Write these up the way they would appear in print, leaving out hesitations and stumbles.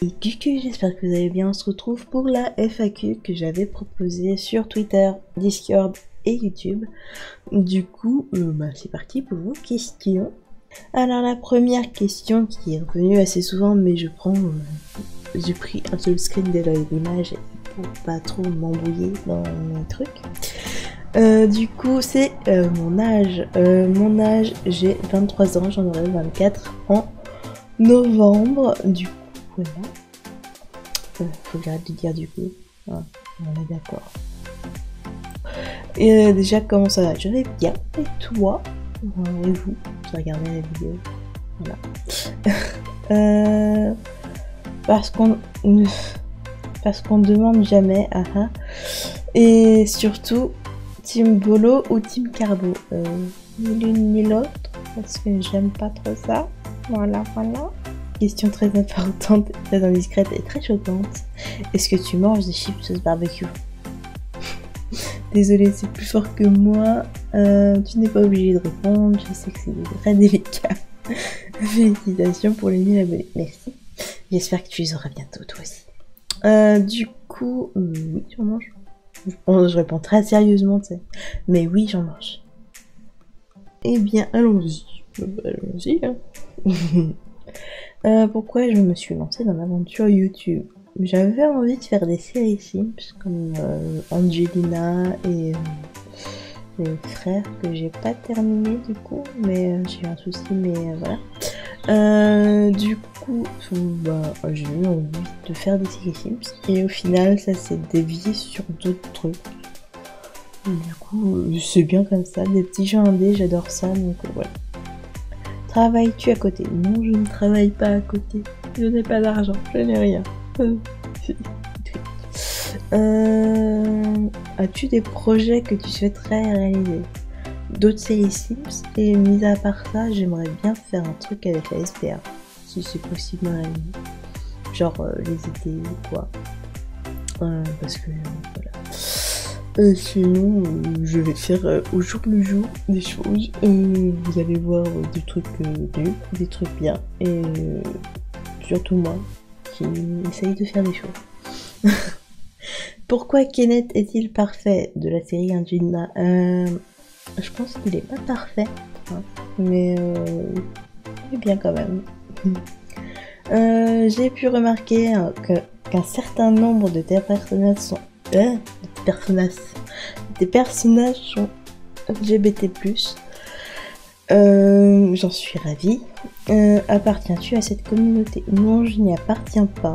Et coucou, j'espère que vous allez bien. On se retrouve pour la FAQ que j'avais proposée sur Twitter, Discord et YouTube. Du coup, c'est parti pour vos questions. Alors la première question qui est revenue assez souvent, mais j'ai pris un seul screen de l'image pour pas trop m'embrouiller dans mes trucs. Du coup, c'est mon âge. Mon âge, j'ai 23 ans, j'en aurai 24 en novembre. Du coup, voilà. Faut que j'arrête de dire du coup. Ah, on est d'accord. Et déjà, comment ça va? Je vais bien. Et toi? Et vous? Vous regardez la vidéo. Voilà. Parce qu'on demande jamais. Et surtout, Team Bolo ou Team Carbo? Ni l'une ni l'autre. Parce que j'aime pas trop ça. Voilà. Question très importante, très indiscrète et très choquante. Est-ce que tu manges des chips sauce barbecue? Désolée, c'est plus fort que moi. Tu n'es pas obligé de répondre. Je sais que c'est très délicat. Félicitations pour les 1000 abonnés. Merci. J'espère que tu les auras bientôt, toi aussi. Du coup, oui, j'en mange. Je réponds très sérieusement, tu sais. Mais oui, j'en mange. Eh bien, allons-y. Allons-y, hein. Pourquoi je me suis lancée dans l'aventure YouTube? J'avais envie de faire des séries Sims comme Angelina et les frères que j'ai pas terminé du coup, mais j'ai eu un souci, mais voilà. Du coup, j'ai eu envie de faire des séries Sims et au final ça s'est dévié sur d'autres trucs. Du coup, c'est bien comme ça, des petits jeux indés, j'adore ça, donc voilà. Travailles-tu à côté? Non, je ne travaille pas à côté. Je n'ai pas d'argent, je n'ai rien. As-tu des projets que tu souhaiterais réaliser? D'autres séries Sims? Et mis à part ça, j'aimerais bien faire un truc avec la SPA, si c'est possible à réaliser. Genre les idées ou quoi. Parce que voilà. Sinon, je vais faire au jour le jour des choses. Vous allez voir des trucs nuls, des trucs bien, et surtout moi qui essaye de faire des choses. Pourquoi Kenneth est-il parfait de la série Angelina? Je pense qu'il est pas parfait, hein, mais il est bien quand même. J'ai pu remarquer qu'un certain nombre de tes personnages sont des personnages sont LGBT+. J'en suis ravie. Appartiens-tu à cette communauté? Non, je n'y appartiens pas.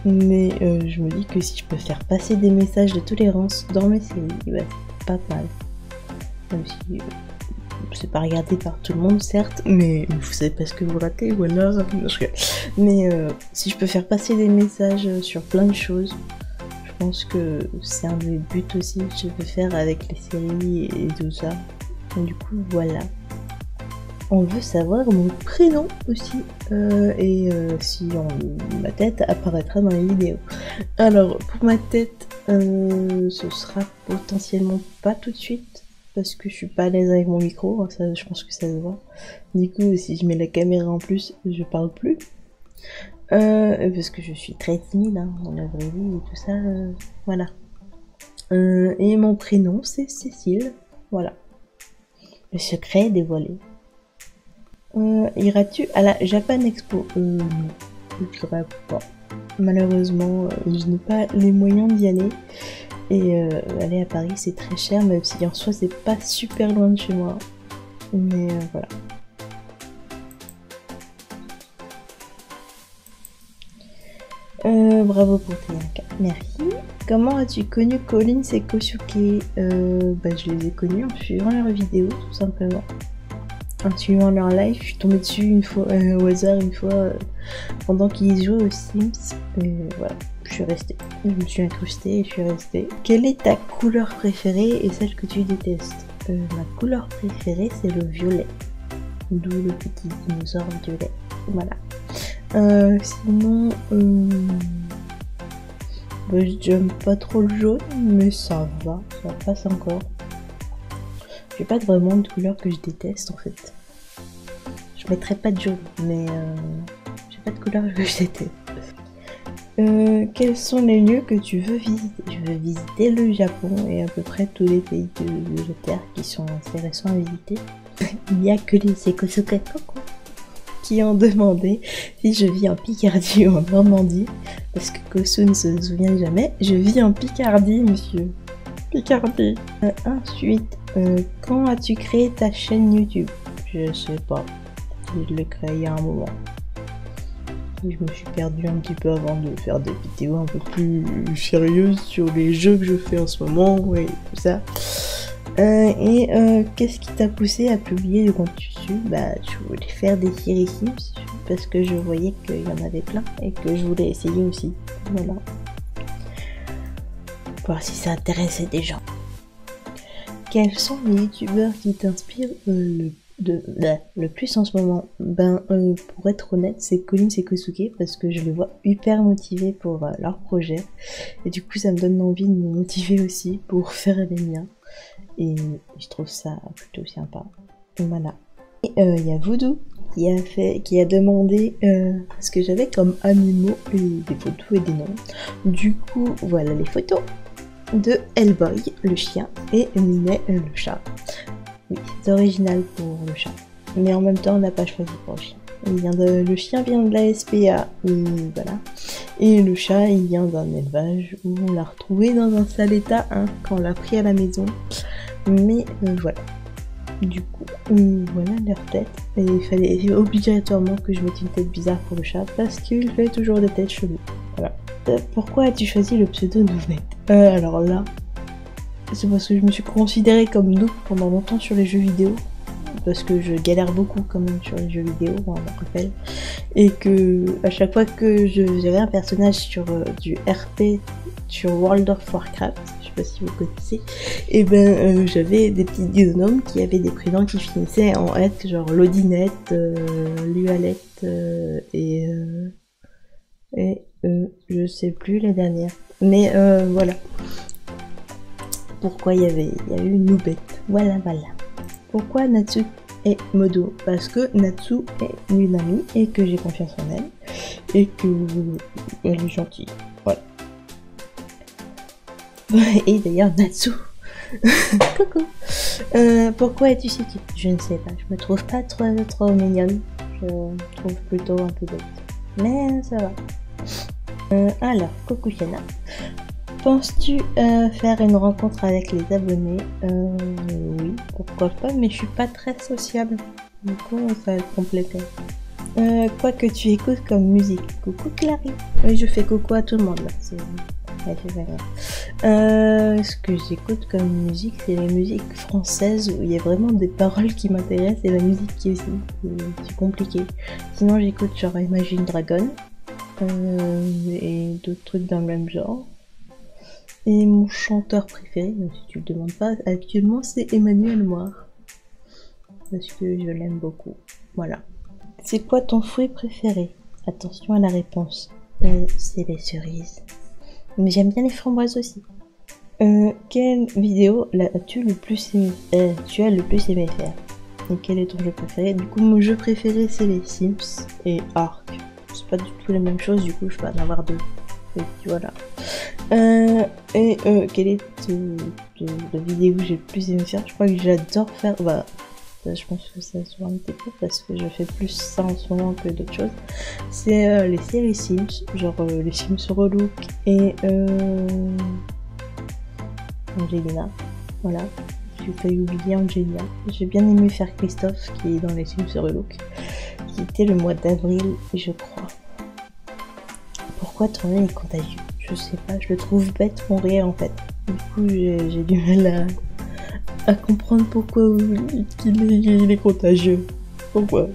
Mais je me dis que si je peux faire passer des messages de tolérance dans mes séries, bah, c'est pas mal. Même si c'est pas regardé par tout le monde, certes, mais vous savez pas ce que vous ratez, voilà. Mais si je peux faire passer des messages sur plein de choses, je pense que c'est un des buts aussi que je veux faire avec les séries et tout ça. Et du coup, voilà. On veut savoir mon prénom aussi, et si ma tête apparaîtra dans les vidéos. Alors, pour ma tête, ce sera potentiellement pas tout de suite, parce que je suis pas à l'aise avec mon micro, ça, je pense que ça se voit. Du coup, si je mets la caméra en plus, je parle plus. Parce que je suis très timide, hein, dans la vraie vie et tout ça, voilà. Et mon prénom, c'est Cécile, voilà. Le secret est dévoilé. Iras-tu à la Japan Expo? Non, je dirais pas. Malheureusement, je n'ai pas les moyens d'y aller. Et aller à Paris, c'est très cher, même si en soi, c'est pas super loin de chez moi. Mais voilà. Bravo pour tes 1K. Merci. Comment as-tu connu Collins et Kosuke? Je les ai connus en suivant leurs vidéos, tout simplement. En suivant leur live, je suis tombée dessus une fois au hasard, pendant qu'ils jouaient aux Sims. Et voilà, je suis restée. Je me suis incrustée et je suis restée. Quelle est ta couleur préférée et celle que tu détestes? Ma couleur préférée, c'est le violet. D'où le petit dinosaure violet. Voilà. Sinon, j'aime pas trop le jaune, mais ça va, ça passe encore. J'ai pas vraiment de couleur que je déteste en fait. Je mettrais pas de jaune, mais j'ai pas de couleur que je déteste. Quels sont les lieux que tu veux visiter? Je veux visiter le Japon et à peu près tous les pays de la Terre qui sont intéressants à visiter. Il n'y a que les Sekosuke qui ont demandé si je vis en Picardie ou en Normandie. Parce que Kosu ne se souvient jamais. Je vis en Picardie, monsieur. Picardie. Ensuite, quand as-tu créé ta chaîne YouTube? Je sais pas. Je l'ai créé il y a un moment. Je me suis perdue un petit peu avant de faire des vidéos un peu plus sérieuses sur les jeux que je fais en ce moment, ouais, tout ça. Qu'est-ce qui t'a poussé à publier du contenu dessus? Bah, je voulais faire des séries Sims parce que je voyais qu'il y en avait plein et que je voulais essayer aussi. Voilà. Voir si ça intéressait des gens. Quels sont les youtubeurs qui t'inspirent le plus en ce moment? Pour être honnête, c'est Colin et Kosuke parce que je les vois hyper motivés pour leur projet et du coup ça me donne envie de me motiver aussi pour faire les miens et je trouve ça plutôt sympa. Et voilà. Et il y a Voodoo qui a demandé ce que j'avais comme animaux et des photos et des noms. Du coup voilà les photos de Hellboy le chien et Minet le chat. Oui, c'est original pour le chat. Mais en même temps, on n'a pas choisi pour le chien. Le chien vient de la SPA, et voilà. Et le chat, il vient d'un élevage où on l'a retrouvé dans un sale état quand on l'a pris à la maison. Mais voilà. Du coup, voilà leur tête. Et il fallait obligatoirement que je mette une tête bizarre pour le chat parce qu'il fait toujours des têtes cheloues. Voilà. Pourquoi as-tu choisi le pseudo Nouvette? Alors là, c'est parce que je me suis considérée comme noob pendant longtemps sur les jeux vidéo. Parce que je galère beaucoup quand même sur les jeux vidéo, on me rappelle. Et que à chaque fois que j'avais un personnage sur du RP, sur World of Warcraft, je sais pas si vous connaissez, et j'avais des petits dinomes qui avaient des prénoms qui finissaient en être, genre Lodinette, Lualette je sais plus la dernière. Mais voilà. Pourquoi il y a eu une noubette. Voilà. Pourquoi Natsu est Modo? Parce que Natsu est une amie et que j'ai confiance en elle et que elle est gentille. Voilà. Et d'ailleurs Natsu. Coucou. Pourquoi es-tu si cute? Je ne sais pas. Je me trouve pas trop mignonne. Je me trouve plutôt un peu bête. Mais ça va. Alors, coucou Shana. Penses-tu faire une rencontre avec les abonnés? Oui, pourquoi pas, mais je suis pas très sociable. Du coup, ça va être compliqué. Quoi que tu écoutes comme musique? Coucou Clary. Oui, je fais coucou à tout le monde là. Ce que j'écoute comme musique, c'est la musique française où il y a vraiment des paroles qui m'intéressent et la musique qui aussi. C'est compliqué. Sinon, j'écoute genre Imagine Dragon et d'autres trucs dans le même genre. Et mon chanteur préféré, même si tu le demandes pas, actuellement c'est Emmanuel Moir. Parce que je l'aime beaucoup. Voilà. C'est quoi ton fruit préféré? Attention à la réponse. C'est les cerises. Mais j'aime bien les framboises aussi. Quelle vidéo as-tu le plus aimé faire? Et quel est ton jeu préféré? Du coup, mon jeu préféré c'est les Sims et Ark. C'est pas du tout la même chose, du coup je peux en avoir deux. Et puis voilà. Quelle est la vidéo que j'ai le plus aimé faire? Je crois que j'adore faire. Bah, je pense que ça se voit un petit peu parce que je fais plus ça en ce moment que d'autres choses. C'est les séries Sims, genre les Sims Relook et Angelina. Voilà, j'ai failli oublier Angelina. J'ai bien aimé faire Christophe qui est dans les Sims Relook, qui était le mois d'avril, je crois. Pourquoi ton rire est contagieux? Je sais pas, je le trouve bête mon rire en fait. Du coup j'ai du mal à comprendre pourquoi il est contagieux. Pourquoi?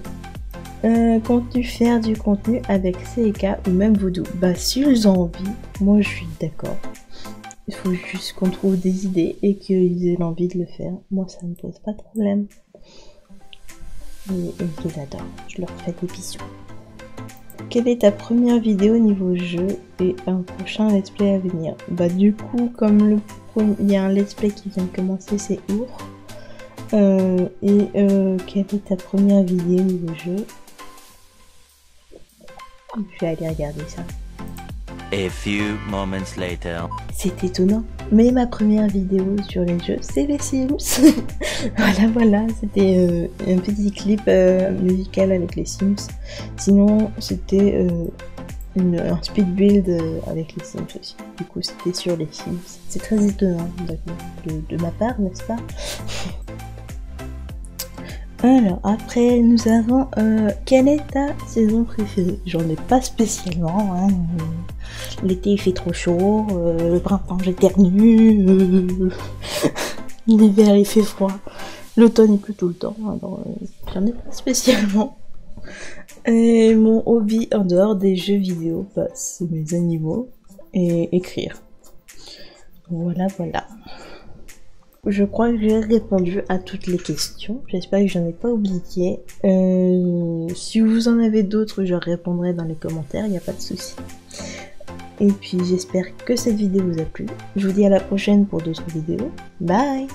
Comptes-tu faire du contenu avec CK ou même Voodoo? Bah si ils ont envie, moi je suis d'accord. Il faut juste qu'on trouve des idées et qu'ils aient l'envie de le faire. Moi ça me pose pas de problème. Et je les adore, je leur fais des bisous. Quelle est ta première vidéo niveau jeu et un prochain let's play à venir? Bah du coup, comme il y a un let's play qui vient de commencer, c'est Our. Quelle est ta première vidéo niveau jeu? Je vais aller regarder ça. A few moments later. C'est étonnant, mais ma première vidéo sur les jeux, c'est les Sims. Voilà, c'était un petit clip musical avec les Sims. Sinon, c'était un speed build avec les Sims aussi. Du coup, c'était sur les Sims. C'est très étonnant de ma part, n'est-ce pas? Alors, après, nous avons quelle est ta saison préférée? J'en ai pas spécialement, hein. L'été il fait trop chaud, le printemps j'éternue, l'hiver il fait froid, l'automne il pleut tout le temps, alors j'en ai pas spécialement. Et mon hobby en dehors des jeux vidéo, bah, c'est mes animaux et écrire. Voilà. Je crois que j'ai répondu à toutes les questions. J'espère que j'en ai pas oublié. Si vous en avez d'autres, je répondrai dans les commentaires, il n'y a pas de souci. Et puis j'espère que cette vidéo vous a plu. Je vous dis à la prochaine pour d'autres vidéos. Bye!